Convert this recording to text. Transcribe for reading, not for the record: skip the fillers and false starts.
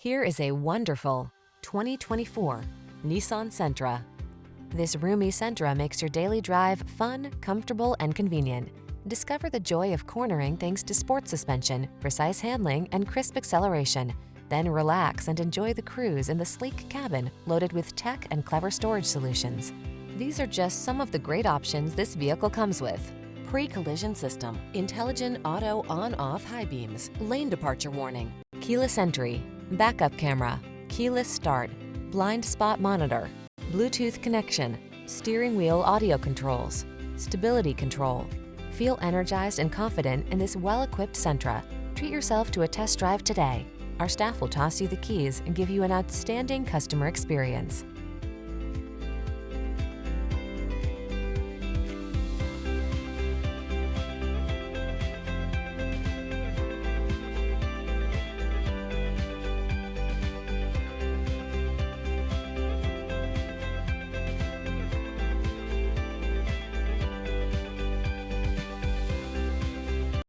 Here is a wonderful 2024 Nissan Sentra. This roomy Sentra makes your daily drive fun, comfortable, and convenient. Discover the joy of cornering thanks to sport suspension, precise handling, and crisp acceleration. Then relax and enjoy the cruise in the sleek cabin loaded with tech and clever storage solutions. These are just some of the great options this vehicle comes with: pre-collision system, intelligent auto on-off high beams, lane departure warning, keyless entry, backup camera, keyless start, blind spot monitor, Bluetooth connection, steering wheel audio controls, stability control. Feel energized and confident in this well-equipped Sentra. Treat yourself to a test drive today. Our staff will toss you the keys and give you an outstanding customer experience.